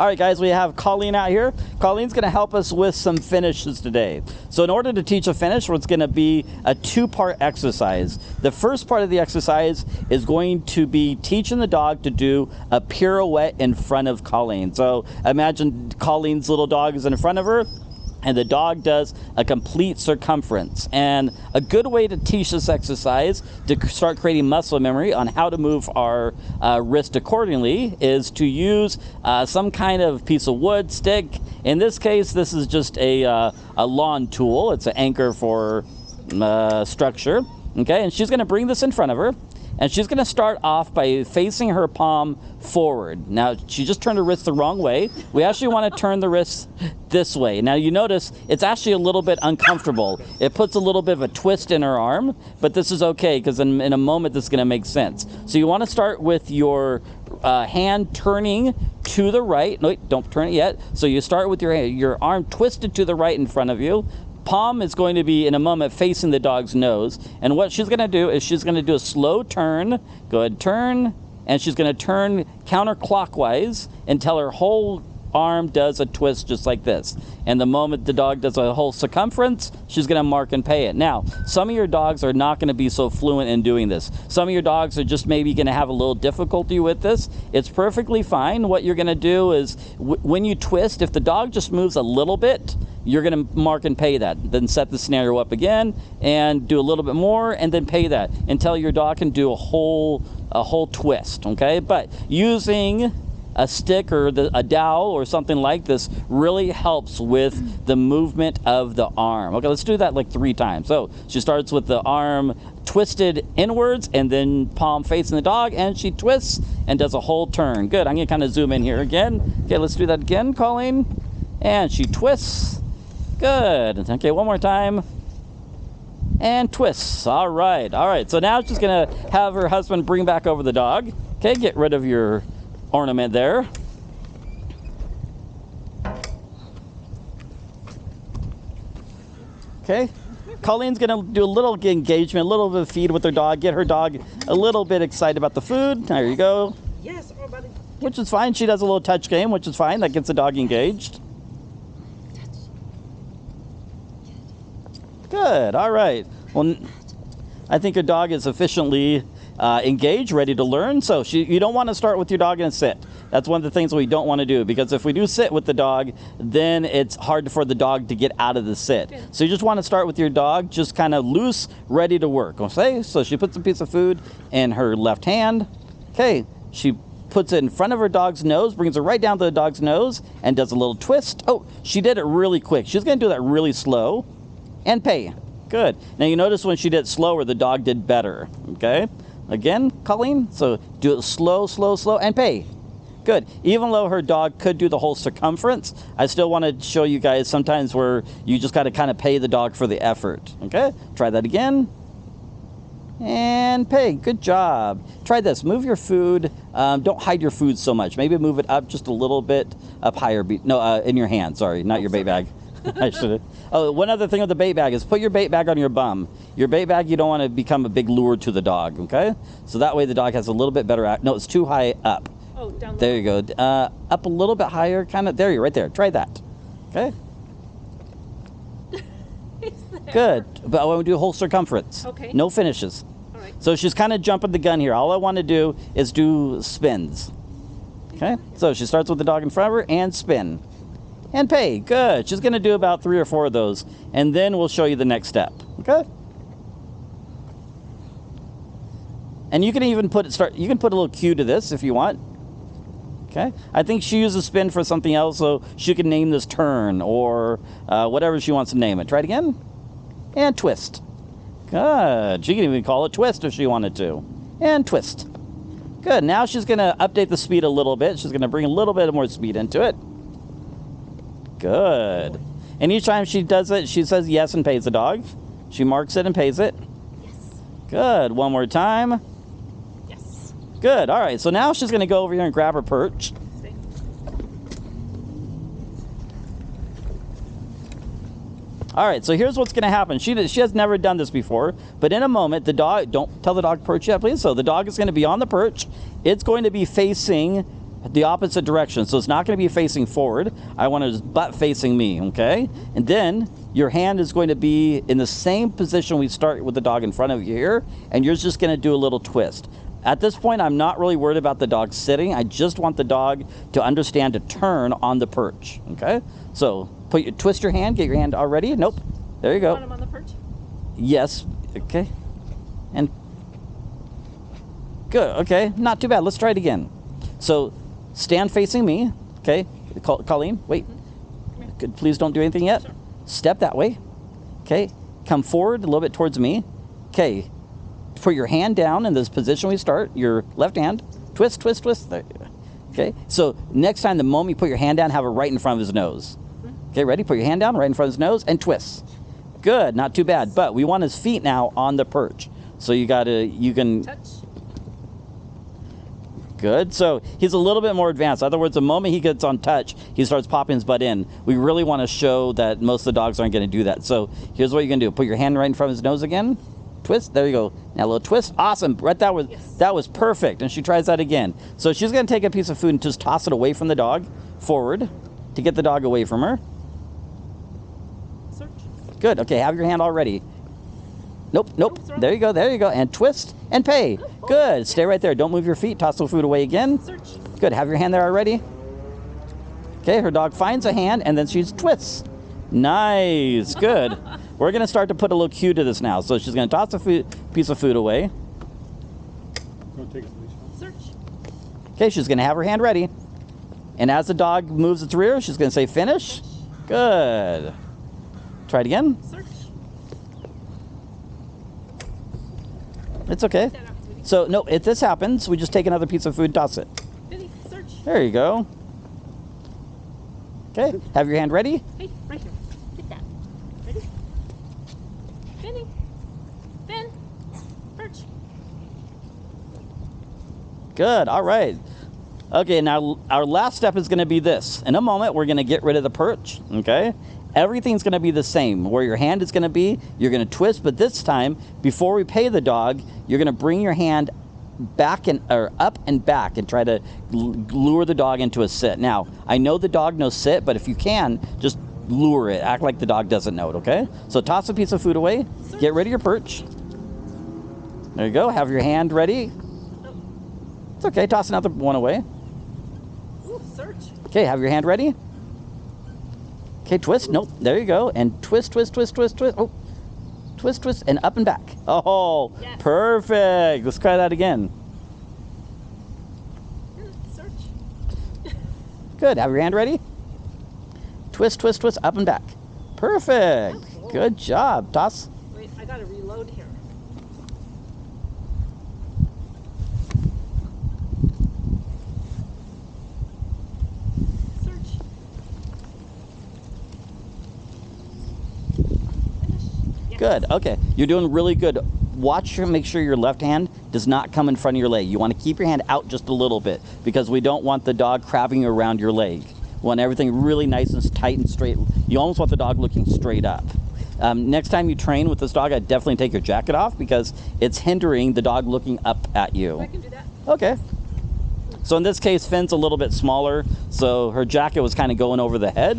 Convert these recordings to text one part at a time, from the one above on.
All right, guys, we have Colleen out here. Colleen's going to help us with some finishes today. So in order to teach a finish, it's going to be a two-part exercise. The first part of the exercise is going to be teaching the dog to do a pirouette in front of Colleen. So imagine Colleen's little dog is in front of her, and the dog does a complete circumference. And a good way to teach this exercise, to start creating muscle memory on how to move our wrist accordingly, is to use some kind of piece of wood, stick. In this case, this is just a lawn tool. It's an anchor for structure. Okay, and she's going to bring this in front of her. And she's going to start off by facing her palm forward. Now, she just turned her wrist the wrong way. We actually want to turn the wrist this way. Now, you notice it's actually a little bit uncomfortable. It puts a little bit of a twist in her arm, but this is okay because in a moment this is going to make sense. So you want to start with your hand turning to the right. No, wait, don't turn it yet. So you start with your arm twisted to the right in front of you. Palm is going to be, in a moment, facing the dog's nose. And what she's going to do is she's going to do a slow turn. Go ahead, turn. And she's going to turn counterclockwise until her whole arm does a twist just like this. And the moment the dog does a whole circumference, she's going to mark and pay it. Now, some of your dogs are not going to be so fluent in doing this. Some of your dogs are just maybe going to have a little difficulty with this. It's perfectly fine. What you're going to do is when you twist, if the dog just moves a little bit, you're going to mark and pay that. Then set the scenario up again and do a little bit more and then pay that until your dog can do a whole twist, okay? But using a stick or a dowel or something like this really helps with the movement of the arm. Okay, let's do that like 3 times. So she starts with the arm twisted inwards and then palm facing the dog, and she twists and does a whole turn. Good. I'm going to kind of zoom in here again. Okay, let's do that again, Colleen. And she twists. Good. Okay, one more time. And twists. All right. So now she's going to have her husband bring back over the dog. Okay, get rid of your ornament there. Okay. Colleen's going to do a little engagement, a little bit of feed with her dog, get her dog a little bit excited about the food. There you go. Yes, oh, buddy. Which is fine. She does a little touch game, which is fine. That gets the dog engaged. Good. All right. Well, I think your dog is efficiently engaged, ready to learn. So you don't want to start with your dog in a sit. That's one of the things we don't want to do, because if we do sit with the dog, then it's hard for the dog to get out of the sit. Good. So you just want to start with your dog just kind of loose, ready to work. Okay. So she puts a piece of food in her left hand. Okay. She puts it in front of her dog's nose, brings her right down to the dog's nose, and does a little twist. Oh, she did it really quick. She's going to do that really slow. And pay. Good. Now you notice when she did it slower, the dog did better. Okay. Again, Colleen. So do it slow, and pay. Good. Even though her dog could do the whole circumference, I still want to show you guys sometimes where you just got to kind of pay the dog for the effort. Okay. Try that again. And pay. Good job. Try this. Move your food. Don't hide your food so much. Maybe move it up just a little bit up higher. In your hand. Sorry, not your bait bag. I should have. Oh, one other thing with the bait bag is put your bait bag on your bum. Your bait bag, you don't want to become a big lure to the dog, okay? So that way the dog has a little bit better... No, it's too high up. Oh, down low. There you go. Up a little bit higher, kind of. There you go, right there. Try that. Okay? Good. But I want to do a whole circumference. Okay. No finishes. All right. So she's kind of jumping the gun here. All I want to do is do spins. Okay? So she starts with the dog in front of her and spin. And pay. Good. She's going to do about 3 or 4 of those. And then we'll show you the next step. Okay? And you can even you can put a little cue to this if you want. Okay? I think she uses spin for something else, so she can name this turn or whatever she wants to name it. Try it again. And twist. Good. She can even call it twist if she wanted to. And twist. Good. Now she's going to update the speed a little bit. She's going to bring a little bit more speed into it. Good. And each time she does it, she says yes and pays the dog. She marks it and pays it. Yes. Good. One more time. Yes. Good. All right. So now she's going to go over here and grab her perch. Stay. All right. So here's what's going to happen. She has never done this before, but in a moment, the dog, don't tell the dog perch yet, please. So the dog is going to be on the perch. It's going to be facing the opposite direction. So it's not going to be facing forward. I want his butt facing me, okay? And then your hand is going to be in the same position we start with the dog in front of you here, and you're just going to do a little twist. At this point, I'm not really worried about the dog sitting. I just want the dog to understand to turn on the perch, okay? So twist your hand, get your hand all ready. Nope. There you go. Want him on the perch? Yes. Okay. And good. Okay. Not too bad. Let's try it again. So stand facing me. Okay. Colleen, wait. Good. Please don't do anything yet. Sure. Step that way. Okay. Come forward a little bit towards me. Okay. Put your hand down in this position we start. Your left hand. Twist, twist, twist. There. Okay. So next time, the moment you put your hand down, have it right in front of his nose. Okay. Ready? Put your hand down right in front of his nose and twist. Good. Not too bad. But we want his feet now on the perch. So you can Touch. Good. So he's a little bit more advanced. In other words, the moment he gets on touch, he starts popping his butt in. We really want to show that most of the dogs aren't going to do that. So here's what you're going to do. Put your hand right in front of his nose again. Twist. There you go. Now a little twist. Awesome. Right, that was perfect. And she tries that again. So she's going to take a piece of food and just toss it away from the dog, forward, to get the dog away from her. Search. Good. Okay, have your hand all ready. Nope. There you go. And twist and pay. Good. Stay right there. Don't move your feet. Toss the food away again. Search. Good. Have your hand there already. Okay, her dog finds a hand and then she twists. Nice. Good. We're going to start to put a little cue to this now. So she's going to toss a piece of food away. Search. Okay, she's going to have her hand ready. And as the dog moves its rear, she's going to say finish. Good. Try it again. Search. It's okay. Stand up, Vinny. So, no, if this happens, we just take another piece of food, toss it. Vinny, search. There you go. Okay, have your hand ready. Hey, right here. Get that. Ready? Vinny. Vin. Perch. Good, all right. Okay, now our last step is going to be this. In a moment, we're going to get rid of the perch, okay? Everything's going to be the same. Where your hand is going to be, you're going to twist, but this time, before we pay the dog, you're going to bring your hand back or up and back and try to lure the dog into a sit. Now, I know the dog knows sit, but if you can, just lure it. Act like the dog doesn't know it, okay? So toss a piece of food away. Get rid of your perch. There you go. Have your hand ready. Nope. It's okay. Toss another one away. Ooh, search. Okay, have your hand ready. Okay, twist. Nope. There you go. And twist, twist, twist, twist, twist. Oh, twist, twist, and up and back. Oh, yes. Perfect. Let's try that again. Search. Good. Have your hand ready. Twist, twist, twist, up and back. Perfect. Oh, cool. Good job. Toss. Wait, I gotta reload here. Search. Finish. Yes. Good. Okay. You're doing really good. Make sure your left hand does not come in front of your leg. You want to keep your hand out just a little bit because we don't want the dog crabbing around your leg. We want everything really nice and tight and straight. You almost want the dog looking straight up. Next time you train with this dog, I'd definitely take your jacket off because it's hindering the dog looking up at you. I can do that. Okay. So in this case, Finn's a little bit smaller, so her jacket was kind of going over the head.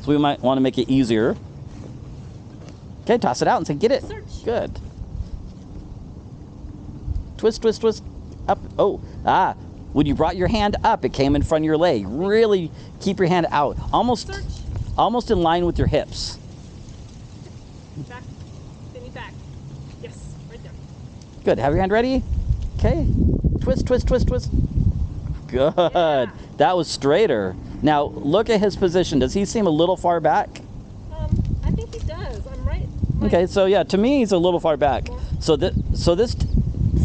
So we might want to make it easier. Okay, toss it out and say, get it. Search. Good. Twist, twist, twist. Up. Oh, when you brought your hand up, it came in front of your leg. Really keep your hand out. Almost in line with your hips. Back. Vinny, back. Yes, right there. Good. Have your hand ready. Okay. Twist, twist, twist, twist. Good. Yeah. That was straighter. Now, look at his position. Does he seem a little far back? I think he does. I'm right. Okay, so yeah, to me, he's a little far back. So this,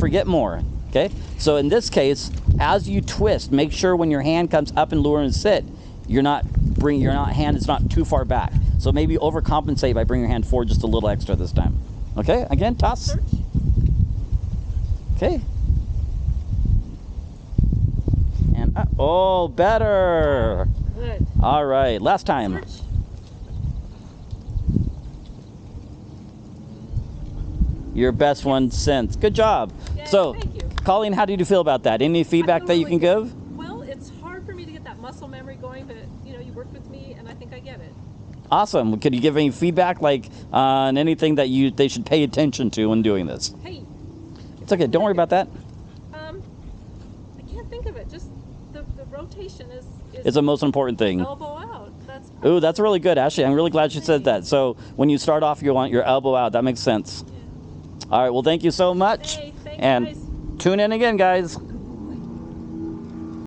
forget more, okay? So in this case, as you twist, make sure when your hand comes up and lure and sit, hand is not too far back. So maybe overcompensate by bringing your hand forward just a little extra this time. Okay, again, toss. Search. Okay. And up. Oh, better. Good. All right, last time. Search. Your best one since. Good job. Yay, So, thank you. Colleen, how did you feel about that? Any feedback that you can give? Well, it's hard that muscle memory going, but you know, you worked with me, and I think I get it. Awesome. Could you give any feedback, like on anything that they should pay attention to when doing this? Hey. It's okay. Don't worry about that. I can't think of it. Just the rotation is It's the most important thing. elbow out. That's Ooh, that's really good, Ashley. I'm really glad you said that. So when you start off, you want your elbow out. That makes sense. yeah. All right. Well, thank you so much. Hey, thanks, And guys. tune in again, guys.